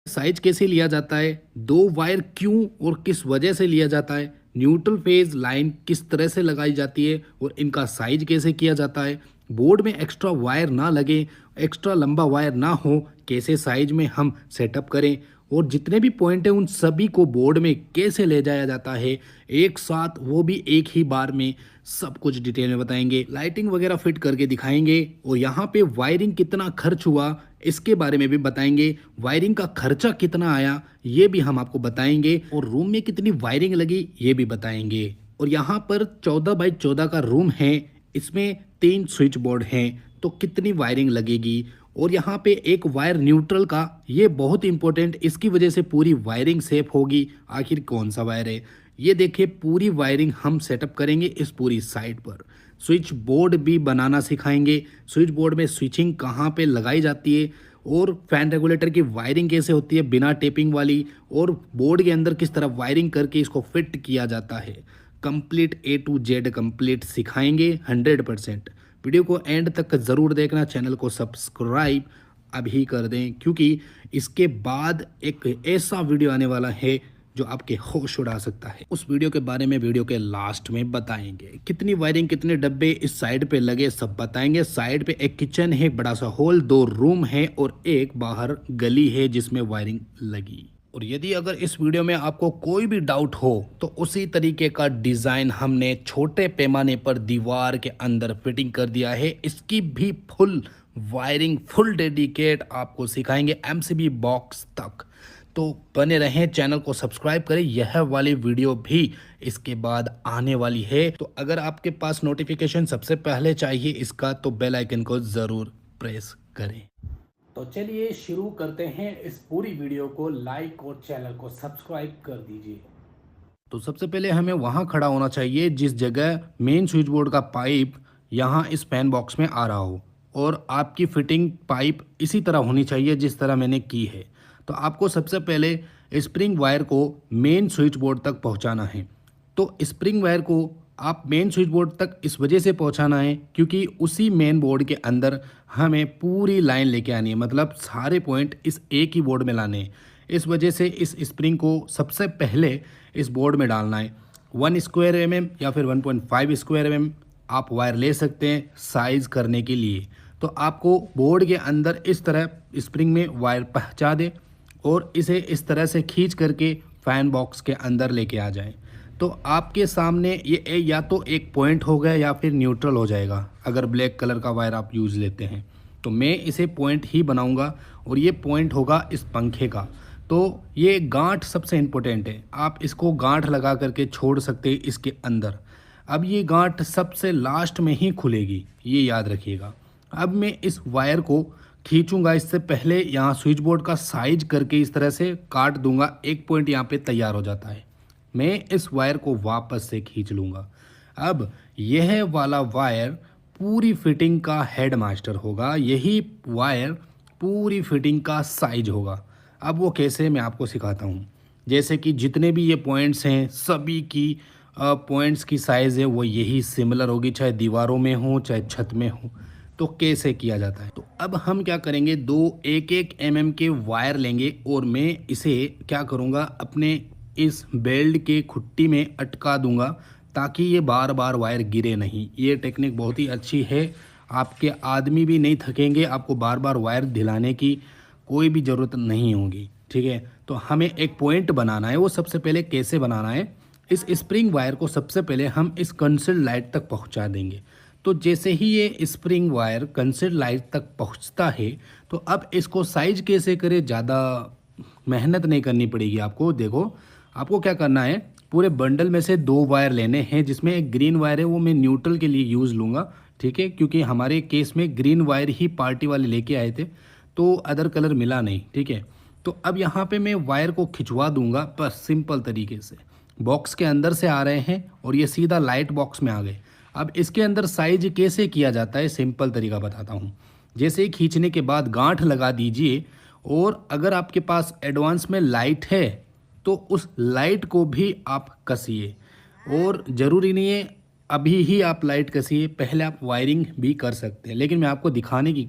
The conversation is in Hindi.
साइज कैसे लिया जाता है, दो वायर क्यों और किस वजह से लिया जाता है, न्यूट्रल फेज लाइन किस तरह से लगाई जाती है और इनका साइज कैसे किया जाता है, बोर्ड में एक्स्ट्रा वायर ना लगे, एक्स्ट्रा लंबा वायर ना हो, कैसे साइज में हम सेटअप करें और जितने भी पॉइंट हैं उन सभी को बोर्ड में कैसे ले जाया जाता है एक साथ, वो भी एक ही बार में सब कुछ डिटेल में बताएंगे। लाइटिंग वगैरह फिट करके दिखाएंगे और यहाँ पे वायरिंग कितना खर्च हुआ इसके बारे में भी बताएंगे। वायरिंग का खर्चा कितना आया ये भी हम आपको बताएंगे और रूम में कितनी वायरिंग लगी ये भी बताएंगे। और यहाँ पर 14x14 का रूम है, इसमें 3 स्विच बोर्ड हैं, तो कितनी वायरिंग लगेगी। और यहाँ पे एक वायर न्यूट्रल का, ये बहुत इंपॉर्टेंट, इसकी वजह से पूरी वायरिंग सेफ होगी। आखिर कौन सा वायर है ये देखिए, पूरी वायरिंग हम सेटअप करेंगे इस पूरी साइट पर। स्विच बोर्ड भी बनाना सिखाएंगे, स्विच बोर्ड में स्विचिंग कहाँ पे लगाई जाती है और फैन रेगुलेटर की वायरिंग कैसे होती है बिना टेपिंग वाली, और बोर्ड के अंदर किस तरह वायरिंग करके इसको फिट किया जाता है। Complete A to Z complete सिखाएंगे 100%। वीडियो को एंड तक ज़रूर देखना, चैनल को सब्सक्राइब अभी कर दें क्योंकि इसके बाद एक ऐसा वीडियो आने वाला है जो आपके होश उड़ा सकता है। उस वीडियो के बारे में वीडियो के लास्ट में बताएंगे। कितनी वायरिंग, कितने डब्बे इस साइड पे लगे सब बताएंगे। साइड पे एक किचन है, एक बड़ा सा हॉल, 2 रूम है और एक बाहर गली है जिसमें वायरिंग लगी। और यदि अगर इस वीडियो में आपको कोई भी डाउट हो तो उसी तरीके का डिज़ाइन हमने छोटे पैमाने पर दीवार के अंदर फिटिंग कर दिया है। इसकी भी फुल वायरिंग, फुल डेडिकेट आपको सिखाएंगे MCB बॉक्स तक। तो बने रहें, चैनल को सब्सक्राइब करें। यह वाली वीडियो भी इसके बाद आने वाली है, तो अगर आपके पास नोटिफिकेशन सबसे पहले चाहिए इसका तो बेल आइकन को ज़रूर प्रेस करें। तो चलिए शुरू करते हैं इस पूरी वीडियो को। लाइक और चैनल को सब्सक्राइब कर दीजिए। तो सबसे पहले हमें वहाँ खड़ा होना चाहिए जिस जगह मेन स्विच बोर्ड का पाइप यहाँ इस फैन बॉक्स में आ रहा हो, और आपकी फिटिंग पाइप इसी तरह होनी चाहिए जिस तरह मैंने की है। तो आपको सबसे पहले स्प्रिंग वायर को मेन स्विच बोर्ड तक पहुँचाना है। तो स्प्रिंग वायर को आप मेन स्विच बोर्ड तक इस वजह से पहुंचाना है क्योंकि उसी मेन बोर्ड के अंदर हमें पूरी लाइन लेके आनी है, मतलब सारे पॉइंट इस एक ही बोर्ड में लाने हैं। इस वजह से इस स्प्रिंग को सबसे पहले इस बोर्ड में डालना है। 1 स्क्वायर mm या फिर 1.5 स्क्वायर mm आप वायर ले सकते हैं साइज़ करने के लिए। तो आपको बोर्ड के अंदर इस तरह स्प्रिंग में वायर पहुँचा दे और इसे इस तरह से खींच करके फैन बॉक्स के अंदर लेके आ जाए। तो आपके सामने ये या तो एक पॉइंट हो गया या फिर न्यूट्रल हो जाएगा। अगर ब्लैक कलर का वायर आप यूज़ लेते हैं तो मैं इसे पॉइंट ही बनाऊंगा और ये पॉइंट होगा इस पंखे का। तो ये गांठ सबसे इम्पोर्टेंट है, आप इसको गांठ लगा करके छोड़ सकते हैं इसके अंदर। अब ये गांठ सबसे लास्ट में ही खुलेगी, ये याद रखिएगा। अब मैं इस वायर को खींचूंगा, इससे पहले यहाँ स्विच बोर्ड का साइज करके इस तरह से काट दूंगा। एक पॉइंट यहाँ पे तैयार हो जाता है, मैं इस वायर को वापस से खींच लूँगा। अब यह वाला वायर पूरी फिटिंग का हेड मास्टर होगा, यही वायर पूरी फिटिंग का साइज होगा। अब वो कैसे, मैं आपको सिखाता हूँ। जैसे कि जितने भी ये पॉइंट्स हैं सभी की पॉइंट्स की साइज़ है वो यही सिमिलर होगी, चाहे दीवारों में हो चाहे छत में हो। तो कैसे किया जाता है, तो अब हम क्या करेंगे, 1-1 mm के वायर लेंगे और मैं इसे क्या करूँगा, अपने इस बेल्ट के खुट्टी में अटका दूंगा ताकि ये बार बार वायर गिरे नहीं। ये टेक्निक बहुत ही अच्छी है, आपके आदमी भी नहीं थकेंगे, आपको बार बार वायर ढिलाने की कोई भी ज़रूरत नहीं होगी। ठीक है, तो हमें एक पॉइंट बनाना है। वो सबसे पहले कैसे बनाना है, इस स्प्रिंग वायर को सबसे पहले हम इस कंसील्ड लाइट तक पहुंचा देंगे। तो जैसे ही ये स्प्रिंग वायर कंसील्ड लाइट तक पहुंचता है तो अब इसको साइज कैसे करें, ज़्यादा मेहनत नहीं करनी पड़ेगी आपको। देखो, आपको क्या करना है, पूरे बंडल में से 2 वायर लेने हैं, जिसमें एक ग्रीन वायर है वो मैं न्यूट्रल के लिए यूज़ लूँगा। ठीक है, क्योंकि हमारे केस में ग्रीन वायर ही पार्टी वाले लेके आए थे तो अदर कलर मिला नहीं। ठीक है, तो अब यहाँ पे मैं वायर को खिंचवा दूंगा बस सिंपल तरीके से। बॉक्स के अंदर से आ रहे हैं और ये सीधा लाइट बॉक्स में आ गए। अब इसके अंदर साइज कैसे किया जाता है, सिंपल तरीका बताता हूँ। जैसे ही खींचने के बाद गांठ लगा दीजिए, और अगर आपके पास एडवांस में लाइट है तो उस लाइट को भी आप कसिए, और ज़रूरी नहीं है अभी ही आप लाइट कसिए, पहले आप वायरिंग भी कर सकते हैं, लेकिन मैं आपको दिखाने की